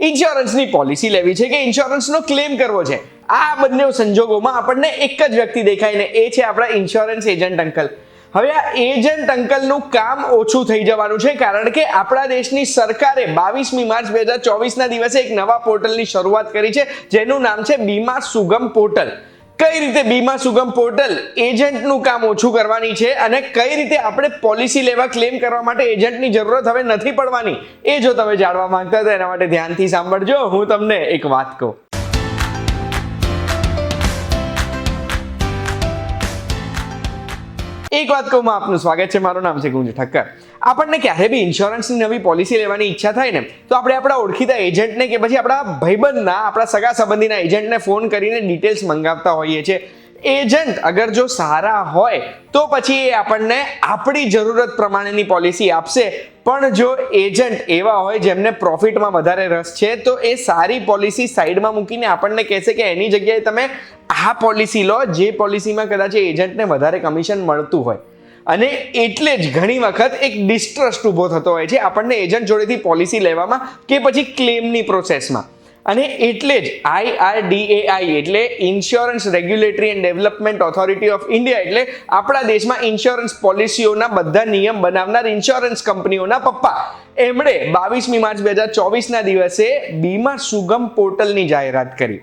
ઇન્સ્યોરન્સની policy લેવી છે કે ઇન્સ્યોરન્સનો ક્લેમ કરવો છે, આ બંને સંજોગોમાં આપણને એક જ વ્યક્તિ દેખાય ને એ છે આપણા ઇન્સ્યોરન્સ એજન્ટ અંકલ. હવે આ એજન્ટ અંકલનું કામ ઓછું થઈ જવાનું છે, કારણ કે આપણા દેશની સરકારે 22મી માર્ચ 2024ના દિવસે એક નવા પોર્ટલની શરૂઆત કરી છે, જેનું નામ છે બીમા સુગમ પોર્ટલ. કઈ રીતે બીમા સુગમ પોર્ટલ એજન્ટનું કામ ઓછું કરવાની છે અને કઈ રીતે આપણે પોલિસી લેવા ક્લેમ કરવા માટે એજન્ટની જરૂરત હવે નથી પડવાની, એ જો તમે જાણવા માંગતા હતા એના માટે ધ્યાનથી સાંભળજો. હું તમને એક વાત કહું. એક વાત કહું, આપનું સ્વાગત છે. મારું નામ છે ગુંજ ઠક્કર. આપણને ક્યારે બી ઇન્સ્યોરન્સની નવી પોલિસી લેવાની ઈચ્છા થાય ને, તો આપણે આપણા ઓળખીતા એજન્ટને કે પછી આપણા ભાઈબંધના, આપણા સગા સંબંધીના એજન્ટને ફોન કરીને ડિટેલ્સ મંગાવતા હોઈએ છીએ. એજન્ટ અગર જો સારા હોય તો પછી એ આપણને આપણી જરૂરત પ્રમાણેની પોલિસી આપશે, પણ જો એજન્ટ એવા હોય જેમને પ્રોફિટમાં વધારે રસ છે, તો એ સારી પોલિસી સાઈડમાં મૂકીને આપણને કહેશે કે એની જગ્યાએ તમે આ પોલિસી લો, જે પોલિસીમાં કદાચ એજન્ટને વધારે કમિશન મળતું હોય. અને એટલે જ ઘણી વખત એક ડિસ્ટ્રસ્ટ ઊભો થતો હોય છે આપણને એજન્ટ જોડેથી પોલિસી લેવામાં કે પછી ક્લેમની પ્રોસેસમાં. અને એટલે જ IRDAI એટલે insurance regulatory and development authority of India, એટલે આપણા દેશમાં ઇન્સ્યોરન્સ પોલિસીઓના બધા નિયમ બનાવનાર ઇન્સ્યોરન્સ કંપનીઓના પપ્પા, એમણે 22મી માર્ચ 2024ના દિવસે બીમા સુગમ પોર્ટલની જાહેરાત કરી.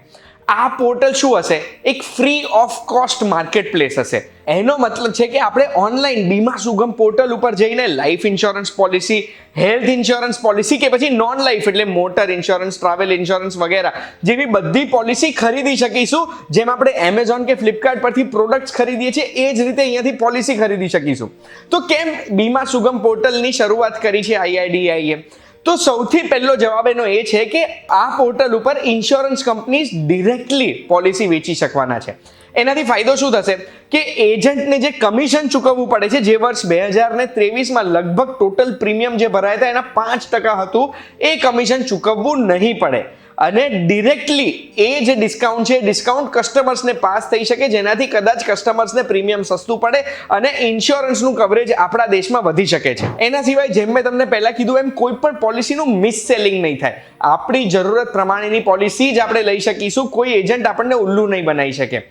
આ પોર્ટલ શું હશે? એક free of cost market place હશે. એનો મતલબ છે કે આપણે ઓનલાઈન બીમા સુગમ પોર્ટલ ઉપર જઈને life insurance policy, health insurance policy કે પછી નોન લાઈફ એટલે મોટર ઇન્સ્યોરન્સ, ટ્રાવેલ ઇન્સ્યોરન્સ વગેરે જેવી બધી પોલિસી ખરીદી શકીશું. જેમ આપણે એમેઝોન કે ફ્લિપકાર્ટ પરથી પ્રોડક્ટ્સ ખરીદીએ છીએ, એ જ રીતે અહીંયાથી પોલિસી ખરીદી શકીશું. તો કેમ બીમા સુગમ પોર્ટલની શરૂઆત કરી છે IRDAI? તો સૌથી પહેલો જવાબ એનો એ છે કે આ પોર્ટલ ઉપર ઇન્સ્યોરન્સ કંપનીઝ ડિરેક્ટલી પોલિસી વેચી શકવાના છે. એનાથી ફાયદો શું થશે કે એજન્ટને જે કમિશન ચૂકવવું પડે છે, જે વર્ષ 2023માં લગભગ ટોટલ પ્રીમિયમ જે ભરાયા હતા એના 5% હતું, એ કમિશન ચૂકવવું નહીં પડે. અને ડિરેક્ટલી એ જે ડિસ્કાઉન્ટ છે, ડિસ્કાઉન્ટ કસ્ટમર્સને પાસ થઈ શકે, જેનાથી કદાચ કસ્ટમર્સને પ્રીમિયમ સસ્તું પડે અને ઇન્સ્યોરન્સનું કવરેજ આપણા દેશમાં વધી શકે છે. એના સિવાય જેમ મેં તમને પહેલા કીધું એમ કોઈ પણ પોલિસીનું મિસ સેલિંગ નહીં થાય. આપણી જરૂરત પ્રમાણેની પોલિસી જ આપણે લઈ શકીશું, કોઈ એજન્ટ આપણને ઉલ્લુ નહીં બનાવી શકે.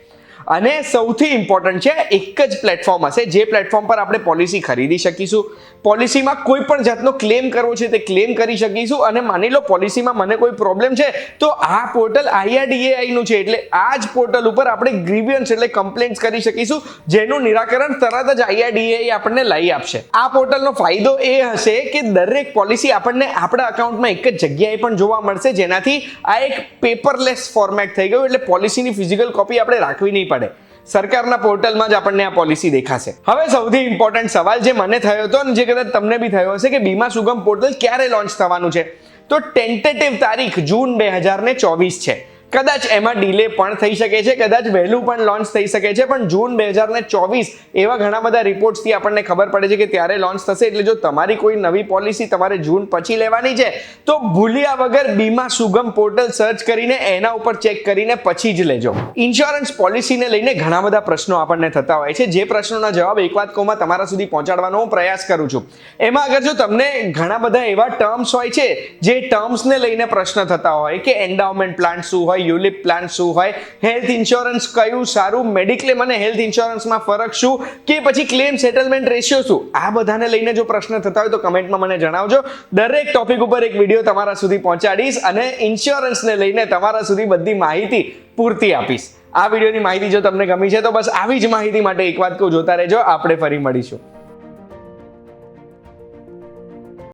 અને સૌથી ઇમ્પોર્ટન્ટ છે, એક જ પ્લેટફોર્મ હશે જે પ્લેટફોર્મ પર આપણે પોલિસી ખરીદી શકીશું. પોલિસીમાં કોઈ પણ જાતનો ક્લેમ કરવો છે તે ક્લેમ કરી શકીશું. અને માની લો પોલિસીમાં મને કોઈ પ્રોબ્લેમ છે, તો આ પોર્ટલ IRDAI નું છે, એટલે આ જ પોર્ટલ ઉપર આપણે ગ્રીવિયન્સ એટલે કમ્પ્લેન્ટ્સ કરી શકીશું, જેનું નિરાકરણ તરત જ IRDAI આપણને લઈ આપશે. આ પોર્ટલનો ફાયદો એ હશે કે દરેક પોલિસી આપણને આપણા અકાઉન્ટમાં એક જ જગ્યાએ પણ જોવા મળશે, જેનાથી આ એક પેપરલેસ ફોર્મેટ થઈ ગયું. એટલે પોલિસીની ફિઝિકલ કોપી આપણે રાખવી નહીં પડે. સરકારના પોર્ટલમાં જ આપણને આ પોલિસી દેખાશે. હવે સૌથી ઇમ્પોર્ટન્ટ સવાલ જે મને થયો હતો અને જે કદાચ તમને બી થયો હશે કે બીમા સુગમ પોર્ટલ ક્યારે લોન્ચ થવાનું છે, તો ટેન્ટેટિવ તારીખ જૂન 2024 છે. કદાચ એમાં ડિલે પણ થઈ શકે છે, કદાચ વહેલું પણ લોન્ચ થઈ શકે છે, પણ જૂન 2024 એવા ઘણા બધા રિપોર્ટ્સથી આપણને ખબર પડે છે કે ત્યારે લોન્ચ થશે. એટલે જો તમારી કોઈ નવી પોલિસી તમારે જૂન પછી લેવાની છે, તો ભૂલ્યા વગર બીમા સુગમ પોર્ટલ સર્ચ કરીને એના ઉપર ચેક કરીને પછી જ લેજો. ઇન્સ્યોરન્સ પોલિસીને લઈને ઘણા બધા પ્રશ્નો આપણને થતા હોય છે, જે પ્રશ્નોના જવાબ એક વાત કહું તમારા સુધી પહોંચાડવાનો હું પ્રયાસ કરું છું. એમાં અગર જો તમને ઘણા બધા એવા ટર્મ્સ હોય છે જે ટર્મ્સને લઈને પ્રશ્ન થતા હોય કે એન્ડાઉમેન્ટ પ્લાન શું હોય, યુલિપ પ્લાન શું હોય, હેલ્થ ઇન્સ્યોરન્સ કયું સારું, મેડિક્લેમ અને હેલ્થ ઇન્સ્યોરન્સમાં ફરક શું, કે પછી ક્લેમ સેટલમેન્ટ રેશિયો શું, આ બધાને લઈને જો પ્રશ્ન થતા હોય તો કમેન્ટમાં મને જણાવજો. દરેક ટોપિક ઉપર એક વિડીયો તમારા સુધી પહોંચાડીશ અને ઇન્સ્યોરન્સને લઈને તમારા સુધી બધી માહિતી પૂરતી આપીશ. આ વિડીયોની માહિતી જો તમને ગમી છે તો બસ આવી જ માહિતી માટે એક વાત કહું, જોતા રહેજો. આપણે ફરી મળીશું.